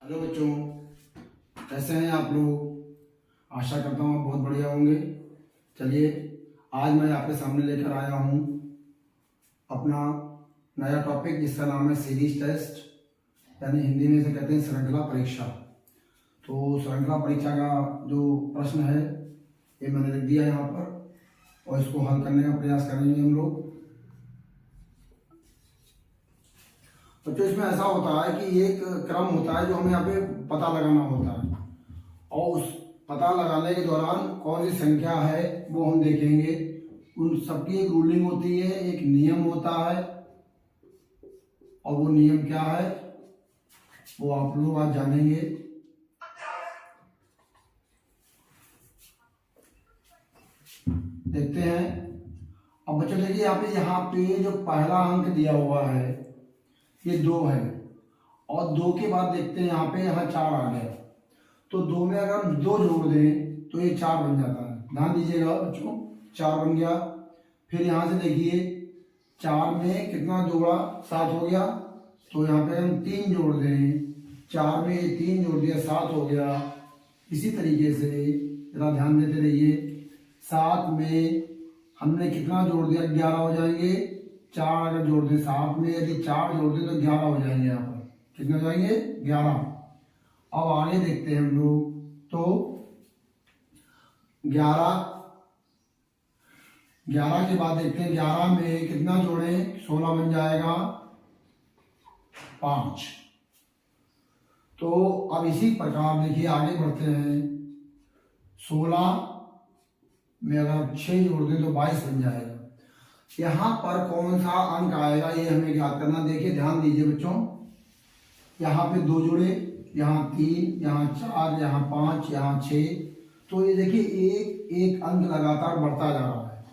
Hello बच्चों, कैसे हैं आप लोग। आशा करता हूँ आप बहुत बढ़िया होंगे। चलिए, आज मैं आपके सामने लेकर आया हूँ अपना नया टॉपिक जिसका नाम है सीरीज टेस्ट, यानी हिंदी में इसे कहते हैं श्रृंखला परीक्षा। तो श्रृंखला परीक्षा का जो प्रश्न है ये मैंने लिख दिया यहाँ पर और इसको हल करने का प्रयास करेंगे हम लोग। बच्चों, इसमें ऐसा होता है कि एक क्रम होता है जो हमें यहाँ पे पता लगाना होता है और उस पता लगाने के दौरान कौन सी संख्या है वो हम देखेंगे। उन सबकी एक रूलिंग होती है, एक नियम होता है और वो नियम क्या है वो आप लोग आज जानेंगे। देखते हैं। अब बच्चों देखिए, यहाँ पे जो पहला अंक दिया हुआ है ये 2 है और 2 के बाद देखते हैं यहाँ 4 आ गया। तो 2 में अगर हम 2 जोड़ दें तो ये 4 बन जाता है। ध्यान दीजिएगा बच्चों, 4 बन गया। फिर यहाँ से देखिए 4 में कितना जोड़ा, 7 हो गया। तो यहाँ पे हम 3 जोड़ दें, 4 में 3 जोड़ दिया, 7 हो गया। इसी तरीके से जरा ध्यान देते रहिए, 7 में हमने कितना जोड़ दिया, 11 हो जाएंगे। 4 अगर जोड़ दे 7 में, यदि 4 जोड़ दे तो 11 हो जाएंगे। यहाँ पर कितने हो जाएंगे, 11। अब आगे देखते हैं हम लोग। तो 11 के बाद देखते हैं 11 में कितना जोड़े, 16 बन जाएगा, 5। तो अब इसी प्रकार देखिए आगे बढ़ते हैं। 16 में अगर 6 जोड़ दें तो 22 बन जाएगा। यहाँ पर कौन सा अंक आएगा ये हमें ज्ञात करना। देखिए ध्यान दीजिए बच्चों, यहाँ पे 2 जुड़े, यहाँ 3, यहाँ 4, यहाँ 5, यहाँ 6। तो ये देखिए एक एक अंक लगातार बढ़ता जा रहा है।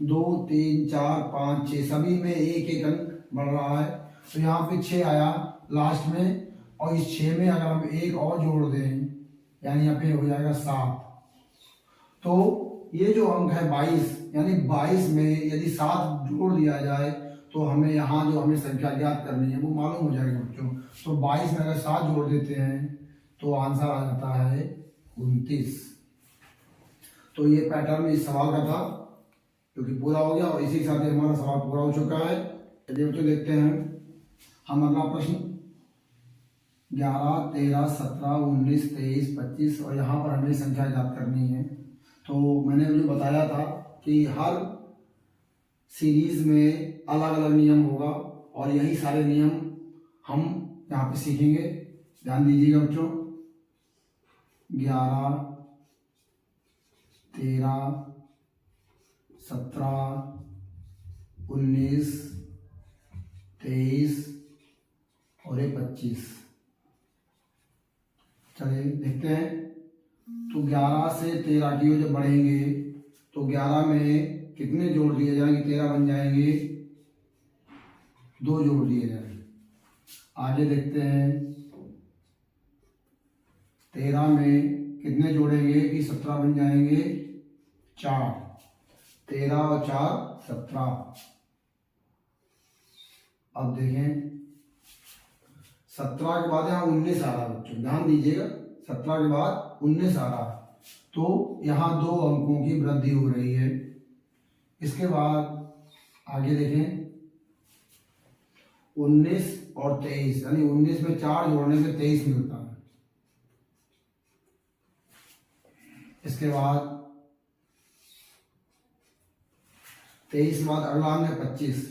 2, 3, 4, 5, 6 सभी में एक एक अंक बढ़ रहा है। तो यहाँ पे 6 आया लास्ट में और इस 6 में अगर हम एक और जोड़ दें यानी यहाँ पे हो जाएगा 7। तो ये जो अंक है 22, यानी 22 में यदि 7 जोड़ दिया जाए तो हमें यहाँ जो हमें संख्या ज्ञात करनी है वो मालूम हो जाएगा बच्चों। तो 22 में अगर 7 जोड़ देते हैं तो आंसर आ जाता है 29। तो ये पैटर्न इस सवाल का था जो कि पूरा हो गया और इसी के साथ हमारा सवाल पूरा हो चुका है। चलिए बच्चों देखते हैं हम अगला प्रश्न। 11, 13, 17, 19, 23, 25 और यहाँ पर हमें संख्या ज्ञात करनी है। तो मैंने जो बताया था कि हर सीरीज में अलग अलग नियम होगा और यही सारे नियम हम यहाँ पे सीखेंगे। ध्यान दीजिएगा बच्चों, 11, 13, 17, 19, 23 और 25। चलिए देखते हैं। तो 11 से 13 की जब बढ़ेंगे तो 11 में कितने जोड़ दिए जाएंगे, 13 बन जाएंगे, 2 जोड़ दिए जाएंगे। आगे देखते हैं 13 में कितने जोड़ेंगे कि 17 बन जाएंगे, 4। 13 और 4 17। अब देखें 17 के बाद यहाँ 19 आ रहा है बच्चों, ध्यान दीजिएगा। 17 के बाद 19 आ रहा है तो यहाँ 2 अंकों की वृद्धि हो रही है। इसके बाद आगे देखें 19 और 23, यानी 19 में 4 जोड़ने से 23 मिलता है। इसके बाद 23 बाद अगला अंक है 25,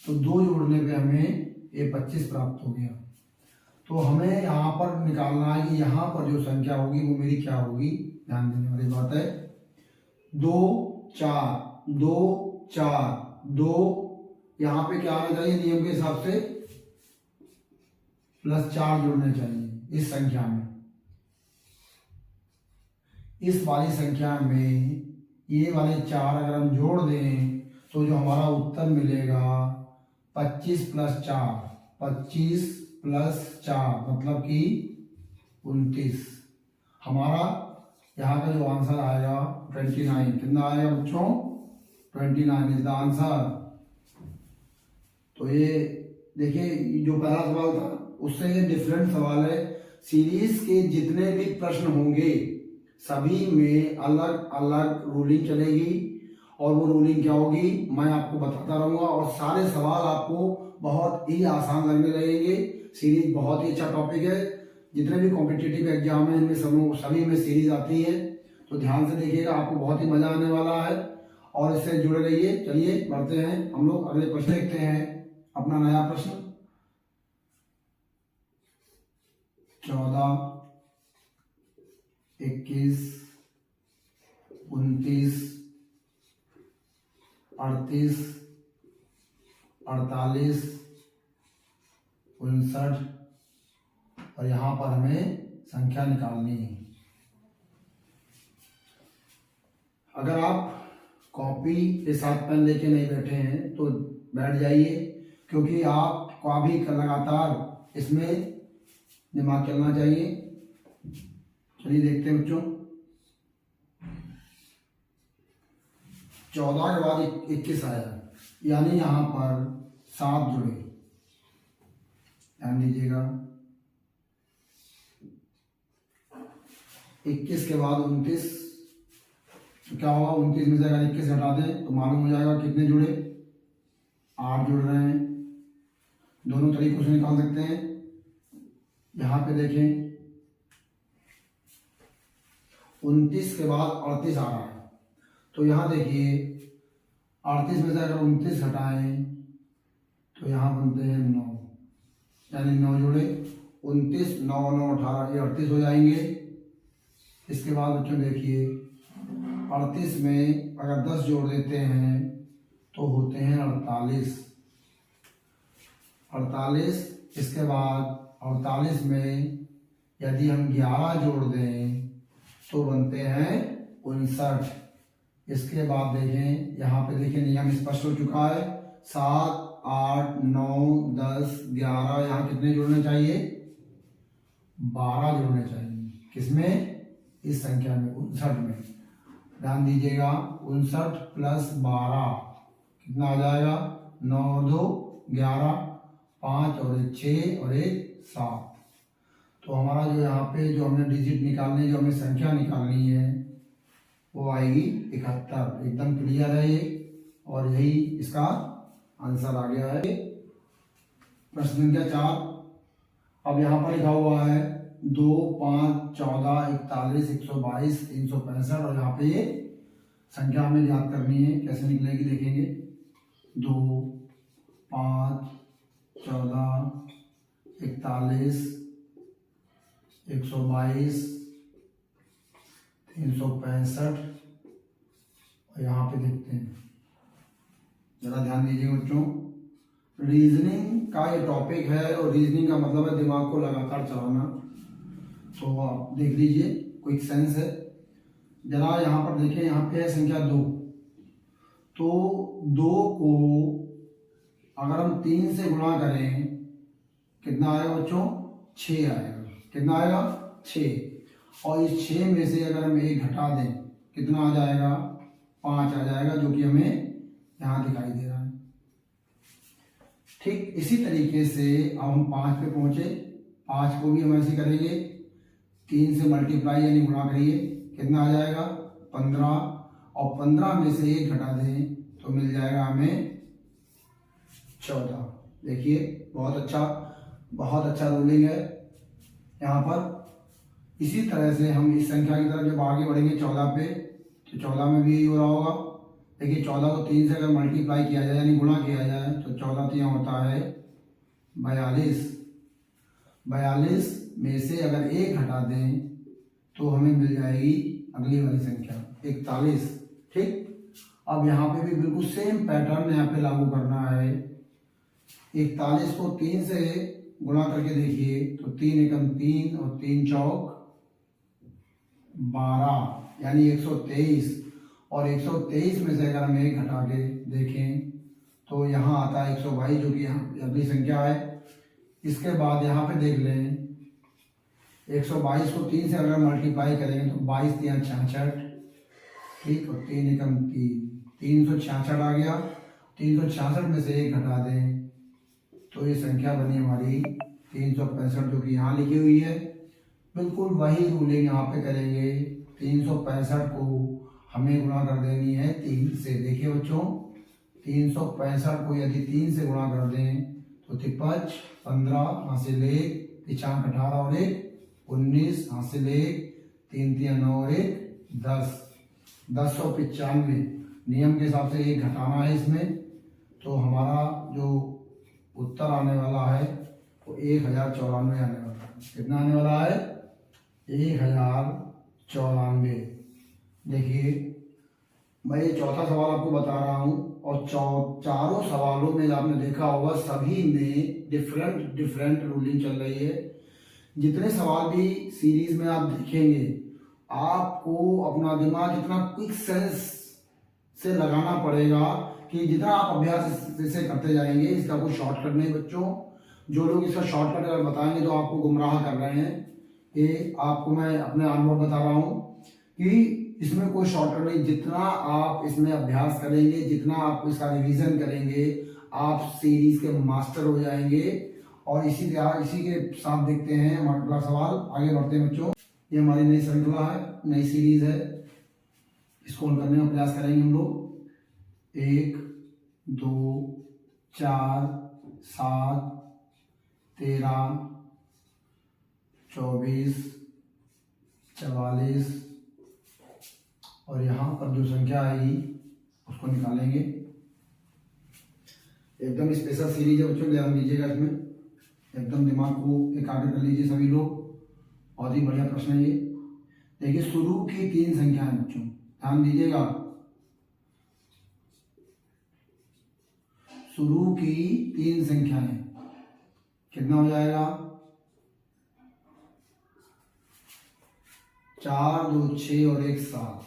तो 2 जोड़ने पे हमें ये 25 प्राप्त हो गया। तो हमें यहाँ पर निकालना है कि यहाँ पर जो संख्या होगी वो मेरी क्या होगी। ध्यान देने वाली बात है। 2, 4, 2, 4, 2, यहाँ पे क्या आना चाहिए नियम के हिसाब से, +4 जुड़ने चाहिए इस संख्या में। इस वाली संख्या में ये वाले 4 अगर हम जोड़ दें तो जो हमारा उत्तर मिलेगा 25 + 4, 25 + 4 मतलब कि 29। हमारा यहाँ का जो आंसर आएगा 29। कितना आएगा बच्चों, 29 इज द आंसर। तो ये देखिए जो पहला सवाल था उससे ये डिफरेंट सवाल है। सीरीज के जितने भी प्रश्न होंगे सभी में अलग अलग रूलिंग चलेगी, और वो रूलिंग क्या होगी मैं आपको बताता रहूंगा, और सारे सवाल आपको बहुत ही आसान लगने लगेंगे। सीरीज बहुत ही अच्छा टॉपिक है, जितने भी कॉम्पिटिटिव एग्जाम है इनमें सभी में सीरीज आती है, तो ध्यान से देखिएगा, आपको बहुत ही मजा आने वाला है और इससे जुड़े रहिए। चलिए बढ़ते हैं, हम लोग अगले प्रश्न देखते हैं। अपना नया प्रश्न 14, 21, 29, 38, 48, 59 और यहां पर हमें संख्या निकालनी है। अगर आप कॉपी के साथ पेन लेके नहीं बैठे हैं तो बैठ जाइए, क्योंकि आपको भी लगातार इसमें दिमाग चलना चाहिए। चलिए देखते हैं बच्चों, 14 के बाद 21 आया, यानी यहां पर 7 जुड़े, ध्यान दीजिएगा। 21 के बाद 29, तो क्या होगा, 29 में से अगर 21 हटा दें तो मालूम हो जाएगा कितने जुड़े, 8 जुड़ रहे हैं। दोनों तरीकों से निकाल सकते हैं। यहां पे देखें 29 के बाद 38 आ रहा है, तो यहां देखिए 38 में से अगर 29 हटाएं तो यहां बनते हैं 9, यानी 9 जुड़े। 29, 9, 9, 18, ये 38 हो जाएंगे। इसके बाद बच्चों देखिए 38 में अगर 10 जोड़ देते हैं तो होते हैं 48। 48, इसके बाद 48 में यदि हम 11 जोड़ दें तो बनते हैं 59। इसके बाद देखें, यहाँ पे देखें नियम स्पष्ट हो चुका है। 7, 8, 9, 10, 11, यहाँ कितने जुड़ने चाहिए, 12 जुड़ने चाहिए। किसमें, इस संख्या में, 59 में। ध्यान दीजिएगा, 59 प्लस 12 कितना आ जाएगा, 9 और 2 11, 5 और 1 6 और 1 7। तो हमारा जो यहाँ पे जो हमने डिजिट निकालने, जो हमें संख्या निकालनी है वो आएगी 71। एकदम क्लियर है ये, और यही इसका आंसर आ गया है। प्रश्न संख्या 4। अब यहाँ पर लिखा हुआ है 2, 5, 14, 41, 122, 365, और यहाँ पे ये संख्या हमें याद करनी है। कैसे निकलेगी देखेंगे, 2, 5, 14, 41, 122, 365, और यहाँ पे देखते हैं, जरा ध्यान दीजिए बच्चों। रीजनिंग का ये टॉपिक है, और रीजनिंग का मतलब है दिमाग को लगातार चलाना। तो आप देख लीजिए, क्विक सेंस है। जरा यहाँ पर देखें, यहाँ पे है संख्या 2, तो 2 को अगर हम 3 से गुणा करें कितना आएगा बच्चों, 6 आएगा। कितना आएगा, 6। और इस 6 में से अगर हम 1 घटा दें कितना आ जाएगा, 5 आ जाएगा, जो कि हमें यहाँ दिखाई दे रहा है। ठीक इसी तरीके से अब हम 5 पे पहुंचे। 5 को भी हम ऐसे करेंगे, 3 से मल्टीप्लाई यानी गुणा करिए, कितना आ जाएगा, 15, और 15 में से 1 घटा दें तो मिल जाएगा हमें 14। देखिए बहुत अच्छा रूलिंग है यहाँ पर। इसी तरह से हम इस संख्या की तरफ जब आगे बढ़ेंगे 14 पे, तो 14 में भी यही हो रहा होगा। देखिए 14 को 3 से अगर मल्टीप्लाई किया जाए यानी गुणा किया जाए तो 14 3 होता है 42। 42 में से अगर 1 घटा दें तो हमें मिल जाएगी अगली वाली संख्या 41। ठीक, अब यहाँ पे भी बिल्कुल सेम पैटर्न यहाँ पे लागू करना है। 41 को 3 से गुणा करके देखिए तो 3 एकम 3 और 3 चौक 12 यानी 123, और 123 में से अगर हम 1 घटा के देखें तो यहाँ आता है 122, जो कि यहाँ अगली संख्या है। इसके बाद यहाँ पे देख लें, 122 को 3 से अगर मल्टीप्लाई करेंगे तो 22 3 66, ठीक, और 3 एकम 3 366 आ गया। 366 में से 1 घटा दें तो ये संख्या बनी हमारी 365, जो कि यहाँ लिखी हुई है। बिल्कुल वही रूलिंग यहाँ पे करेंगे। 365 को हमें गुणा कर देनी है 3 से। देखिए बच्चों, 365 को यदि 3 से गुणा कर दें तो 53, 15 हासिल 1, 5 18 और 1 19 हासिल 1, 3 3 9 और 1 10, 1095। नियम के हिसाब से 1 घटाना है इसमें, तो हमारा जो उत्तर आने वाला है वो 1094 आने वाला है। कितना आने वाला है? 1094। देखिए मैं ये चौथा सवाल आपको बता रहा हूँ, और चारों सवालों में आपने देखा होगा सभी में डिफरेंट डिफरेंट रूलिंग चल रही है। जितने सवाल भी सीरीज में आप देखेंगे, आपको अपना दिमाग इतना क्विक सेंस से लगाना पड़ेगा कि जितना आप अभ्यास इसे करते जाएंगे, इसका कोई शॉर्टकट नहीं बच्चों। जो लोग इसका शॉर्टकट अगर बताएंगे तो आपको गुमराह कर रहे हैं। ये आपको मैं अपने अनुभव बता रहा हूँ कि इसमें कोई शॉर्टकट नहीं। जितना आप इसमें अभ्यास करेंगे, जितना आप इसका रिवीजन करेंगे, आप सीरीज के मास्टर हो जाएंगे। और इसी के साथ देखते हैं हमारा अगला सवाल। आगे बढ़ते हैं बच्चों। ये हमारी नई श्रृंखला है, नई सीरीज है, इसको करने का प्रयास करेंगे हम लोग। 1 2 4 7 13 24 44 और यहाँ पर जो संख्या आएगी उसको निकालेंगे। एकदम स्पेशल सीरीज है बच्चों, ध्यान दीजिएगा इसमें, एकदम दिमाग को एकाग्र कर लीजिए सभी लोग। बहुत ही बढ़िया प्रश्न है ये। देखिए शुरू की 3 संख्याएं बच्चों, ध्यान दीजिएगा। शुरू की 3 संख्याएं कितना हो जाएगा? 4 2 6 और 1 7।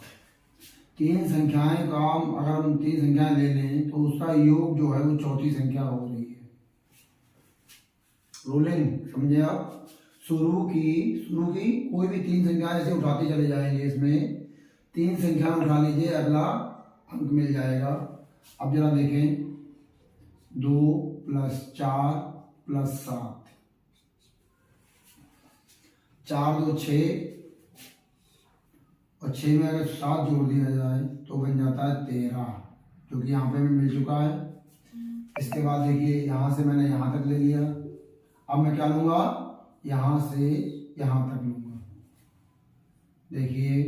3 संख्याएं का अगर हम 3 संख्याएं ले लें तो उसका योग जो है वो चौथी संख्या हो रही है। रूलिंग समझे आप? शुरू की कोई भी 3 संख्याएं ऐसे उठाते चले जाएंगे। इसमें 3 संख्याएं उठा लीजिए, अगला अंक मिल जाएगा। अब जरा देखें, 2 + 4 + 7, 4 2 6 और 6 में अगर 7 जोड़ दिया जाए तो बन जाता है 13, जो कि यहाँ पे भी मिल चुका है। इसके बाद देखिए यहाँ से मैंने यहाँ तक ले लिया। अब मैं क्या लूँगा? यहाँ से यहाँ तक लूँगा। देखिए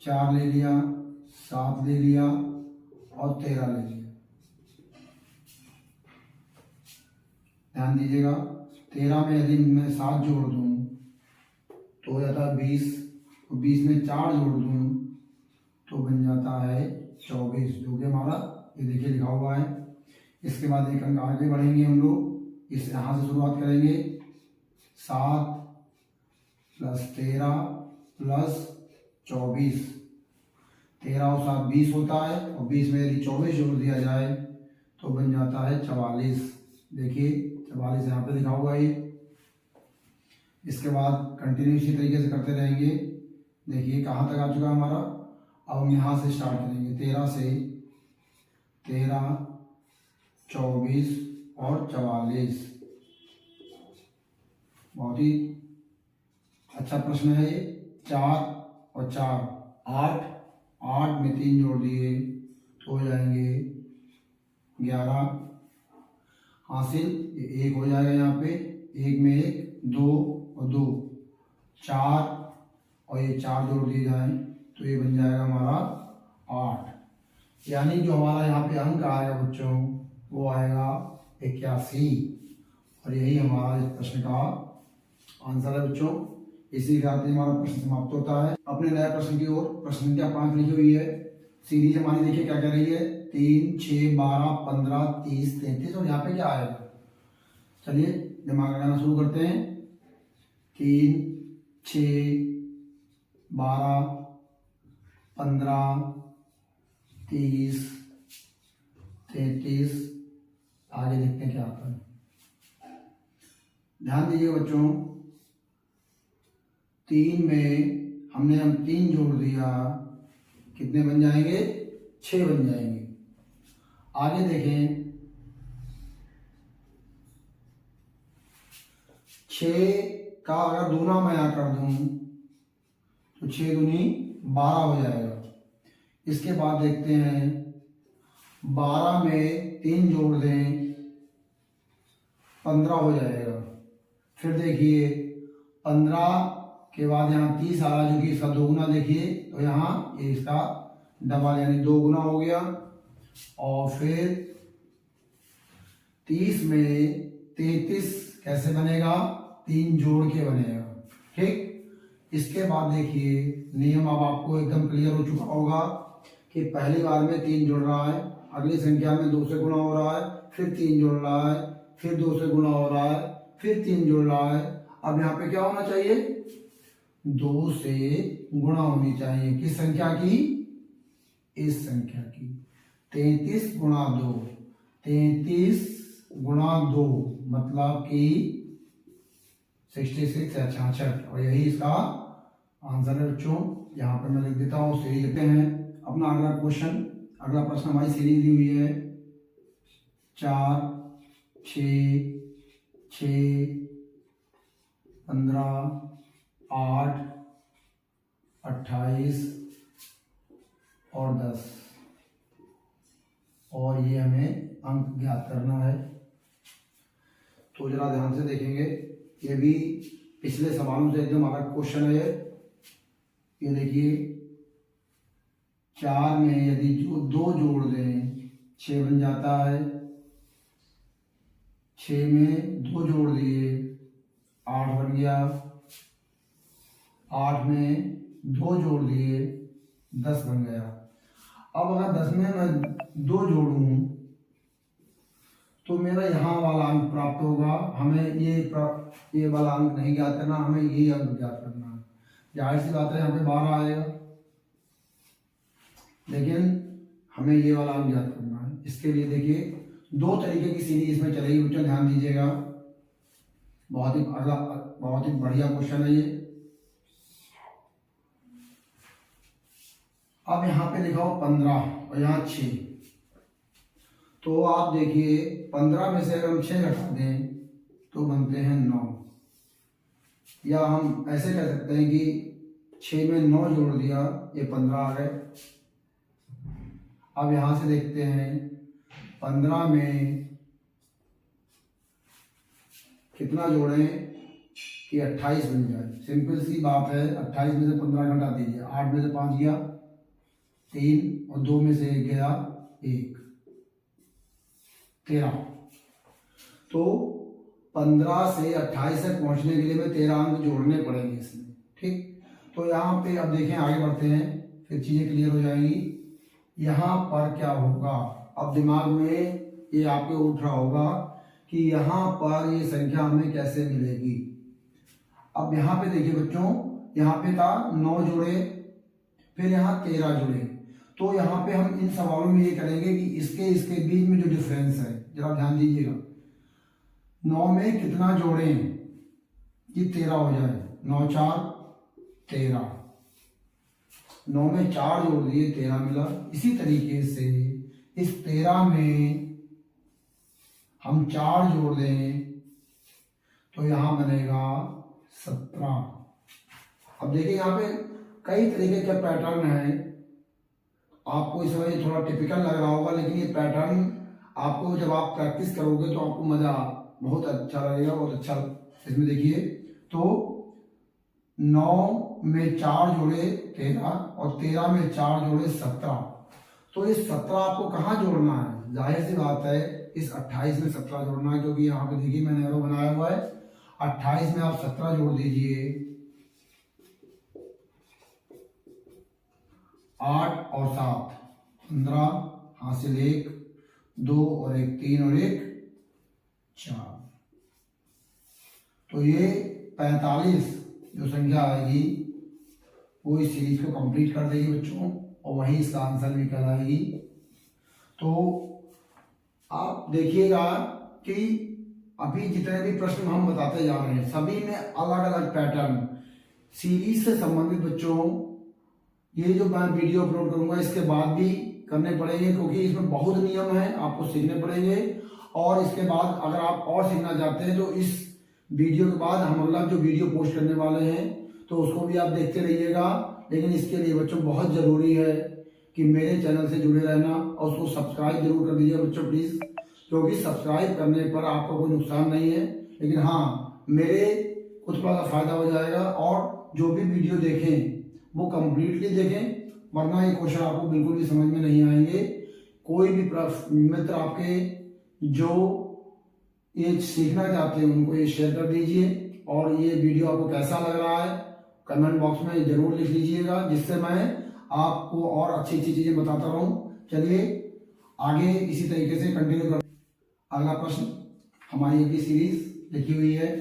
4 ले लिया, 7 ले लिया और 13 ले लिया। ध्यान दीजिएगा, 13 में यदि मैं 7 जोड़ दूँ तो हो जाता है 20, और 20 में 4 जोड़ दूँ तो बन जाता है 24, जो कि हमारा ये देखिए लिखा हुआ है। इसके बाद एक अंक आगे बढ़ेंगे हम लोग, इस यहाँ से शुरुआत करेंगे। 7 + 13 + 24, 13 और 7 20 होता है, और 20 में यदि 24 जोड़ दिया जाए तो बन जाता है 44। देखिए 44 यहाँ पे लिखा हुआ है। इसके बाद कंटिन्यू इसी तरीके से करते रहेंगे। देखिए कहाँ तक आ चुका हमारा। अब हम यहाँ से स्टार्ट करेंगे, 13 से 13 24 और 44। बहुत ही अच्छा प्रश्न है ये। 4 और 4 8, 8 में 3 जोड़ दिए तो हो जाएंगे 11 हासिल। ये 1 हो जाएगा यहाँ पे, 1 में 1 2 और 2 4, और ये 4 जोड़ दिए जाए तो ये बन जाएगा हमारा 8। यानी जो हमारा यहाँ पे अंक आएगा बच्चों वो आएगा 81, और यही हमारा इस प्रश्न का आंसर है बच्चों। इसी के साथ हमारा प्रश्न समाप्त होता है। अपने नए प्रश्न की ओर। प्रश्न संख्या 5 लिखी हुई है। सीरीज हमारी देखिए क्या कह रही है, 3 6 12 15 30 33, और यहाँ पे क्या आएगा? चलिए दिमाग लगाना शुरू करते हैं। 3 6 12 15 30 33, आगे देखते हैं क्या आता है। ध्यान दीजिए बच्चों, 3 में हमने हम 3 जोड़ दिया, कितने बन जाएंगे? 6 बन जाएंगे। आगे देखें, 6 का अगर दूना मैं यहाँ कर दूं तो 6 दूनी 12 हो जाएगा। इसके बाद देखते हैं 12 में 3 जोड़ दें 15 हो जाएगा। फिर देखिए 15 के बाद यहाँ 30 आ रहा, जो कि इसका 2 गुना देखिए, तो यहाँ ये इसका डबल यानी 2 गुना हो गया। और फिर 30 में 33 कैसे बनेगा, 3 जोड़ के बनेगा। ठीक, इसके बाद देखिए नियम अब आपको एकदम क्लियर हो चुका होगा कि पहली बार में 3 जुड़ रहा है, अगली संख्या में 2 से गुणा हो रहा है, फिर 3 जुड़ रहा है, फिर 2 से गुणा हो रहा है, फिर 3 जुड़ रहा है। अब यहाँ पे क्या होना चाहिए, 2 से गुणा होनी चाहिए। किस संख्या की, इस संख्या की। 33 गुणा 2, 33 गुणा 2 मतलब कि 66 या 66, और यही इसका आंसर है बच्चों। यहाँ पे मैं लिख देता हूँ, सीरीज लिखते हैं अपना अगला क्वेश्चन। अगला प्रश्न हमारी सीरीज दी हुई है 4, 6, 6, 15, 8, 28 और 10, और ये हमें अंक ज्ञात करना है। तो जरा ध्यान से देखेंगे, ये भी पिछले सवालों से एकदम अलग क्वेश्चन है। ये देखिए 4 में यदि 2 जोड़ दें 6 बन जाता है, 6 में 2 जोड़ दिए 8 बन गया, 8 में 2 जोड़ दिए 10 बन गया। अब अगर 10 में मैं 2 जोड़ूं तो मेरा यहाँ वाला अंक प्राप्त होगा। हमें ये वाला अंक नहीं ज्ञात करना, हमें ये अंक ज्ञात करना है। जाहिर सी बात है यहाँ पे 12 आएगा, लेकिन हमें ये वाला अंक ज्ञात करना है। इसके लिए देखिए 2 तरीके की सीरीज इसमें चलेगी बच्चों, ध्यान दीजिएगा। बहुत ही बढ़िया क्वेश्चन है ये। अब यहाँ पे लिखा हो 15 और यहाँ 6, तो आप देखिए 15 में से अगर हम 6 घटा दें तो बनते हैं 9, या हम ऐसे कह सकते हैं कि 6 में 9 जोड़ दिया, ये 15 आ गए। अब यहां से देखते हैं 15 में कितना जोड़ें कि 28 बन जाए। सिंपल सी बात है, 28 में से 15 घटा दीजिए, 8 में से 5 गया 3, और 2 में से 1 गया 1, 13। तो 15 से 28 तक पहुंचने के लिए में 13 अंक जोड़ने पड़ेंगे इसमें। ठीक, तो यहाँ पे अब देखें, आगे बढ़ते हैं, फिर चीजें क्लियर हो जाएंगी। यहाँ पर क्या होगा, अब दिमाग में ये आपके उठ रहा होगा कि यहाँ पर ये संख्या हमें कैसे मिलेगी। अब यहाँ पे देखिए बच्चों, यहाँ पे था 9 जोड़े, फिर यहाँ 13 जोड़े। तो यहाँ पे हम इन सवालों में ये करेंगे कि इसके बीच में जो डिफरेंस है, जरा ध्यान दीजिएगा। 9 में कितना जोड़ें कि 13 हो जाए, 9 4 13, 9 में 4 जोड़ दिए 13 मिला। इसी तरीके से इस 13 में हम 4 जोड़ दें तो यहां बनेगा 17। अब देखिए यहाँ पे कई तरीके के पैटर्न हैं, आपको इस समय थोड़ा टिपिकल लग रहा होगा, लेकिन ये पैटर्न आपको जब आप प्रैक्टिस करोगे तो आपको मजा बहुत अच्छा लगेगा, बहुत अच्छा। इसमें देखिए तो 9 में 4 जोड़े 13 और 13 में 4 जोड़े 17। तो इस 17 आपको कहाँ जोड़ना है, जाहिर सी बात है इस 28 में 17 जोड़ना है, क्योंकि यहाँ पे देखिए मैंने एरो बनाया हुआ है। 28 में आप 17 जोड़ दीजिए, 8 और 7 15, हासिल 1 2 और 1 3 और 1 4। तो ये 45 जो संख्या आएगी वो इस सीरीज को कंप्लीट कर देगी बच्चों, और वही इसका आंसर निकल आएगी। तो आप देखिएगा कि अभी जितने भी प्रश्न हम बताते जा रहे हैं सभी में अलग अलग पैटर्न सीरीज से संबंधित बच्चों, ये जो मैं वीडियो अपलोड करूंगा इसके बाद भी करने पड़ेंगे, क्योंकि इसमें बहुत नियम है, आपको सीखने पड़ेंगे। और इसके बाद अगर आप और सीखना चाहते हैं तो इस वीडियो के बाद हम अगला जो वीडियो पोस्ट करने वाले हैं तो उसको भी आप देखते रहिएगा। लेकिन इसके लिए बच्चों बहुत ज़रूरी है कि मेरे चैनल से जुड़े रहना और उसको सब्सक्राइब जरूर कर दीजिए बच्चों प्लीज़, क्योंकि सब्सक्राइब करने पर आपको कोई नुकसान नहीं है, लेकिन हाँ मेरे कुछ का फ़ायदा हो जाएगा। और जो भी वीडियो देखें वो कम्प्लीटली देखें, वरना ये क्वेश्चन आपको बिल्कुल भी समझ में नहीं आएंगे। कोई भी मित्र आपके जो ये सीखना चाहते हैं उनको ये शेयर कर दीजिए। और ये वीडियो आपको कैसा लग रहा है कमेंट बॉक्स में ज़रूर लिख लीजिएगा, जिससे मैं आपको और अच्छी अच्छी चीज़ें बताता रहूँ। चलिए आगे इसी तरीके से कंटिन्यू कर। अगला प्रश्न हमारी एक सीरीज लिखी हुई है।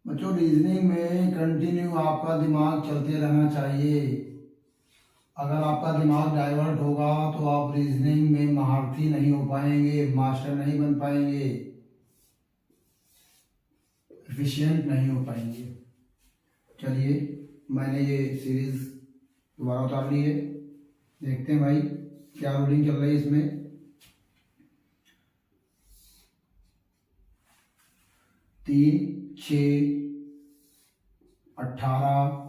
बच्चों रीजनिंग में कंटिन्यू आपका दिमाग चलते रहना चाहिए। अगर आपका दिमाग डाइवर्ट होगा तो आप रीजनिंग में महारथी नहीं हो पाएंगे, मास्टर नहीं बन पाएंगे, एफिशिएंट नहीं हो पाएंगे। चलिए मैंने ये सीरीज दोबारा उतार ली है, देखते हैं भाई क्या रूलिंग चल रही है इसमें। 3, 6, 18,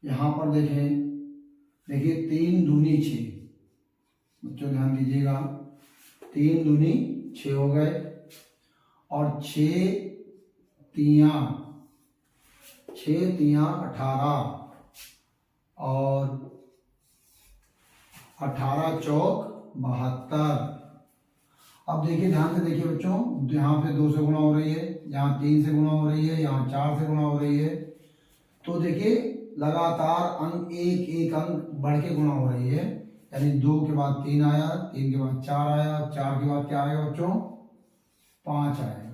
यहां पर देखें, देखिए 3 दूनी 6, बच्चों ध्यान दीजिएगा, 3 दूनी 6 हो गए और 6 तियां 18 और 18 चौक 72। अब देखिए ध्यान से देखिए बच्चों, यहाँ पे 2 से गुणा हो रही है, यहाँ 3 से गुणा हो रही है, यहाँ 4 से गुणा हो रही है। तो देखिए लगातार अंक एक एक अंक बढ़ के गुणा हो रही है, यानी 2 के बाद 3 आया, 3 के बाद 4 आया, 4 के बाद क्या आएगा बच्चों 5 आएगा।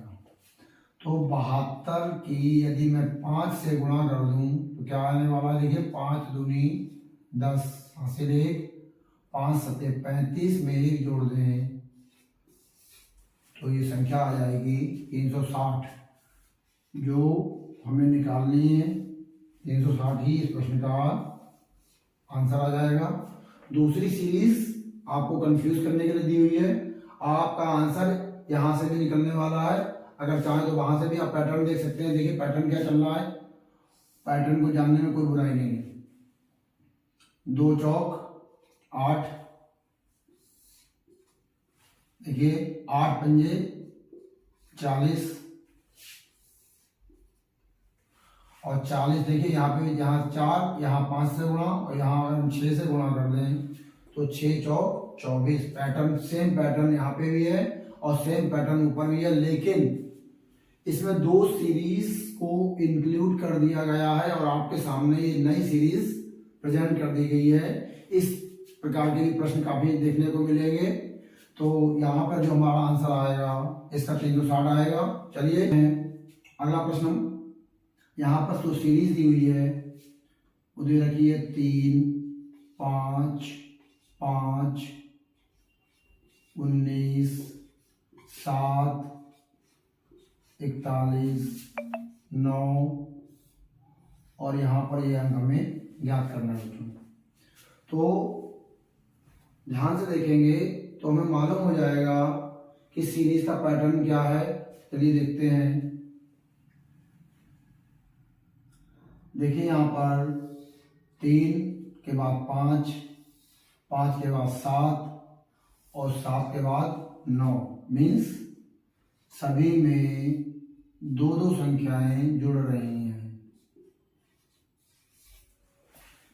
तो 72 की यदि मैं 5 से गुणा कर दूं तो क्या आने वाला है, देखिए 5 दूनी 10, हासिल 1, 5 सत्ते 35 में 1 जोड़ दें तो ये संख्या आ जाएगी 360, जो हमें निकालनी है। 360 ही इस प्रश्न का आंसर आ जाएगा। दूसरी सीरीज आपको कंफ्यूज करने के लिए दी हुई है, आपका आंसर यहां से भी निकलने वाला है, अगर चाहें तो वहां से भी आप पैटर्न देख सकते हैं। देखिए पैटर्न क्या चल रहा है, पैटर्न को जानने में कोई बुराई नहीं है। 2 चौक 8, देखिए 8 पंजे 40 और 40, देखिए यहाँ पे यहाँ 4, यहाँ 5 से गुणा और यहाँ अगर हम 6 से गुणा कर दें तो 6 चौक 24। पैटर्न सेम पैटर्न यहाँ पे भी है और सेम पैटर्न ऊपर भी है, लेकिन इसमें 2 सीरीज को इंक्लूड कर दिया गया है और आपके सामने ये नई सीरीज प्रेजेंट कर दी गई है। इस प्रकार के भी प्रश्न काफी देखने को मिलेंगे। तो यहाँ पर जो हमारा आंसर आएगा इसका 360 आएगा। चलिए अगला प्रश्न, यहाँ पर जो सीरीज दी हुई है वो दे रखी है 3, 5, 5, 19, 7, 41, 9 और यहाँ पर ये अंक हमें ज्ञात करना है। तो ध्यान से देखेंगे तो हमें मालूम हो जाएगा कि सीरीज का पैटर्न क्या है। चलिए देखते हैं। देखिए यहाँ पर 3 के बाद 5, 5 के बाद 7 और 7 के बाद 9, मीन्स सभी में 2 संख्याएं जुड़ रही हैं।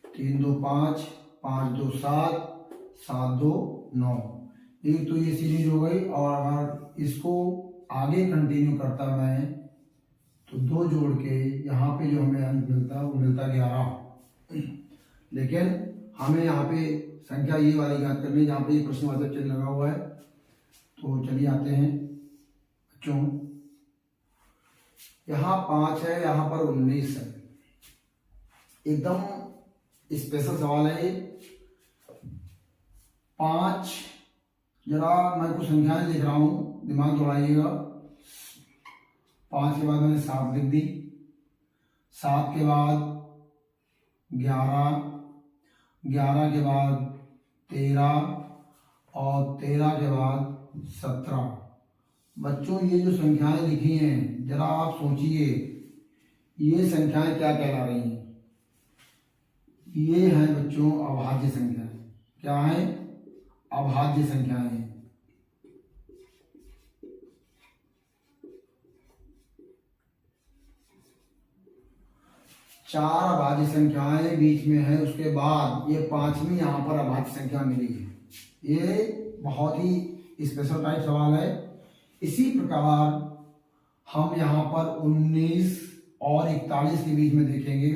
3 2 5, 5 2 7, 7 2 9। एक तो ये सीरीज हो गई, और अगर इसको आगे कंटिन्यू करता मैं तो 2 जोड़ के यहाँ पे जो हमें अंक मिलता है वो मिलता 11। लेकिन हमें यहाँ पे संख्या ये वाली याद करनी है जहाँ पे ये प्रश्नवाचक चिन्ह लगा हुआ है। तो चलिए आते हैं बच्चों, यहाँ 5 है, यहाँ पर 19 है। एकदम स्पेशल सवाल है ये। 5, जरा मैं कुछ संख्याएं लिख रहा हूं, दिमाग दौड़ाइएगा। 5 के बाद मैंने 7 लिख दी, 7 के बाद 11, 11 के बाद 13 और 13 के बाद 17। बच्चों ये जो संख्याएं लिखी हैं जरा आप सोचिए, ये संख्याएं क्या कहला रही हैं? ये हैं बच्चों अभाज्य संख्याएं। क्या है? अभाज्य संख्याएं हैं। चार अभाज्य संख्याएं बीच में है, उसके बाद ये पांचवी यहाँ पर अभाज्य संख्या मिली है। ये बहुत ही स्पेशल टाइप सवाल है। इसी प्रकार हम यहाँ पर 19 और 41 के बीच में देखेंगे,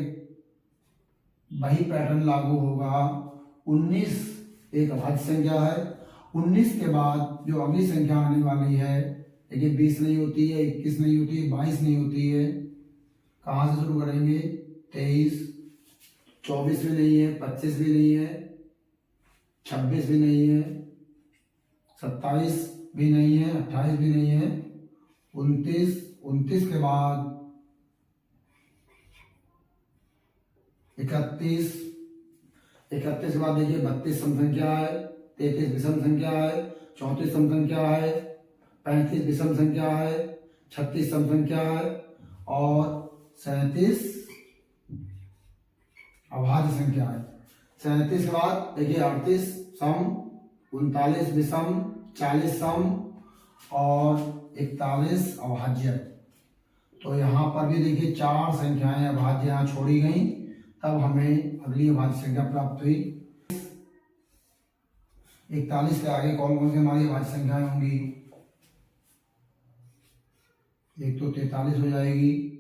वही पैटर्न लागू होगा। 19 एक अभाज्य संख्या है। 19 के बाद जो अगली संख्या आने वाली है, देखिए 20 नहीं होती है, 21 नहीं होती है, 22 नहीं होती है। कहाँ से शुरू करेंगे? 23, 24 भी नहीं है, 25 भी नहीं है, 26 भी नहीं है, 27 भी नहीं है, 28 भी नहीं है, 29 के बाद 31 के बाद देखिए 32 सम संख्या है, 33 विषम संख्या है, 34 सम संख्या है, 35 विषम संख्या है, 36 सम संख्या है और 37 अभाज्य संख्या है। 37 के बाद देखिए 38 सम, 39 विषम, 40 सम और 41 अभाज्य। तो यहाँ पर भी देखिए 4 संख्याएं अभाज्य यहाँ छोड़ी गई, तब हमें अगली अभाज्य संख्या प्राप्त हुई। 41 के आगे कौन कौन सी हमारी अभाज्य संख्याएं होंगी? एक तो 43 हो जाएगी,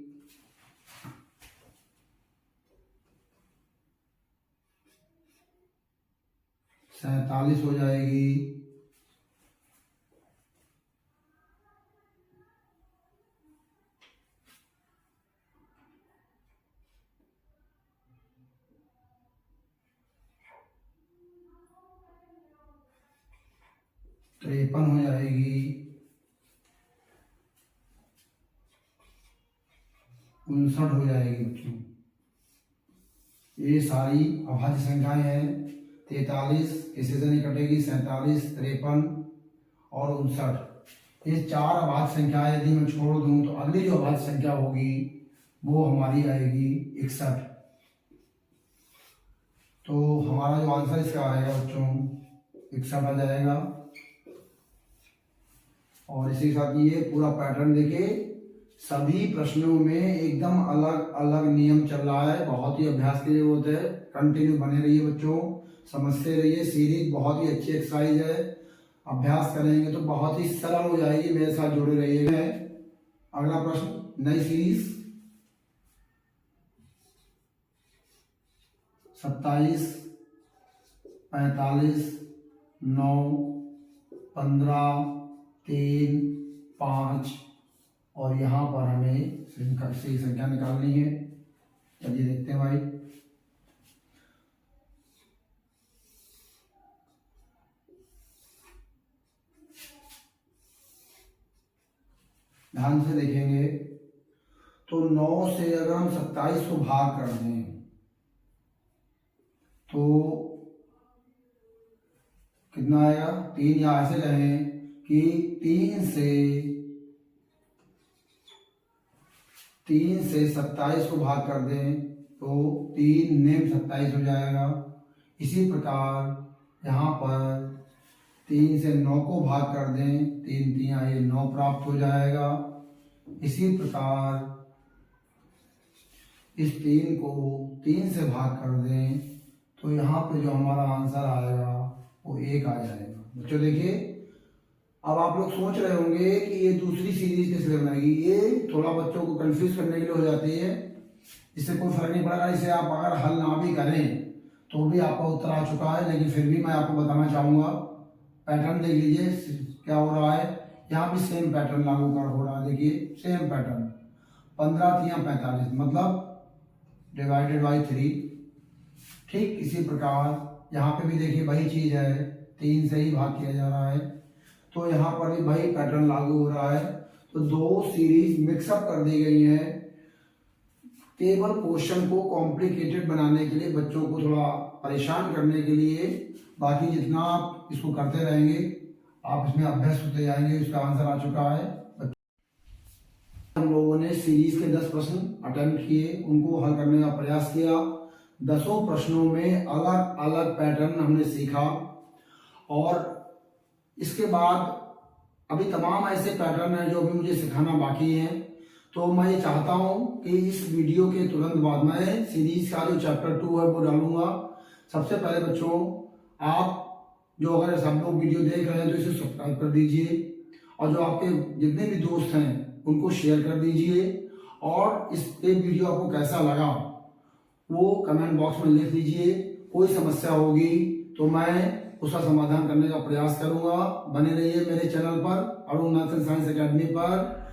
47 हो जाएगी, 53 हो जाएगी, 59 हो जाएगी। बच्चों ये सारी अभाज्य संख्याएं हैं। 43 किसी से नहीं कटेगी, 47, 53 और 59। ये 4 अभाज्य संख्याएं यदि मैं छोड़ दूं तो अगली जो अभाज्य संख्या होगी वो हमारी आएगी 61। तो हमारा जो आंसर इसका आएगा बच्चों 61 आ जाएगा। और इसी के साथ ये पूरा पैटर्न देखिए, सभी प्रश्नों में एकदम अलग अलग नियम चल रहा है। बहुत ही अभ्यास की जरूरत है, कंटिन्यू बने रहिए बच्चों, समझते रहिए। सीरीज बहुत ही अच्छी एक्सरसाइज है, अभ्यास करेंगे तो बहुत ही सरल हो जाएगी। मेरे साथ जुड़े रहिए। अगला प्रश्न, नई सीरीज 27, 45, 9, 15, 3, 5 और यहाँ पर हमें सही संख्या निकालनी है। चलिए देखते हैं भाई। ध्यान से देखेंगे तो 9 से अगर हम 27 को भाग कर दें तो कितना आएगा? 3, या ऐसे कहें कि 3 से 27 को भाग कर दें तो 3 नेम 27 हो जाएगा। इसी प्रकार यहाँ पर 3 से 9 को भाग कर दें, 3 3 ये 9 प्राप्त हो जाएगा। इसी प्रकार इस 3 को 3 से भाग कर दें तो यहाँ पे जो हमारा आंसर आएगा वो 1 आ जाएगा। बच्चों देखिए, अब आप लोग सोच रहे होंगे कि ये दूसरी सीरीज कैसे बनाएगी। ये थोड़ा बच्चों को कंफ्यूज करने के लिए हो जाती है, इससे कोई फर्क नहीं पड़ेगा। इसे आप अगर हल ना भी करें तो भी आपका उत्तर आ चुका है, लेकिन फिर भी मैं आपको बताना चाहूंगा। पैटर्न देख लीजिए क्या हो रहा है। यहाँ भी सेम पैटर्न लागू कर हो रहा है। देखिए सेम पैटर्न, 15 3 45 मतलब डिवाइडेड बाई 3। ठीक इसी प्रकार यहाँ पे भी देखिए वही चीज है, 3 से ही भाग किया जा रहा है, तो यहाँ पर भी वही पैटर्न लागू हो रहा है। तो 2 सीरीज मिक्सअप कर दी गई है केवल क्वेश्चन को कॉम्प्लिकेटेड बनाने के लिए, बच्चों को थोड़ा परेशान करने के लिए। बाकी जितना आप इसको करते रहेंगे आप इसमें अभ्यस्त होते जाएंगे। इसका आंसर आ चुका है। हम लोगों ने सीरीज के 10 प्रश्न अटेम्प्ट किए, उनको हल करने का प्रयास किया। 10 प्रश्नों में अलग अलग पैटर्न हमने सीखा और इसके बाद अभी तमाम ऐसे पैटर्न हैं जो अभी मुझे सिखाना बाकी हैं। तो मैं ये चाहता हूं कि इस वीडियो के तुरंत बाद मैं सीरीज का जो चैप्टर 2 है वो डालूंगा। सबसे पहले बच्चों, आप जो अगर सब लोग वीडियो देख रहे हैं तो इसे सब्सक्राइब कर दीजिए और जो आपके जितने भी दोस्त हैं उनको शेयर कर दीजिए। और इस वीडियो आपको कैसा लगा वो कमेंट बॉक्स में लिख दीजिए। कोई समस्या होगी तो मैं उसका समाधान करने का प्रयास करूंगा। बने रहिए मेरे चैनल पर, अरुण नाथ साइंस अकेडमी पर।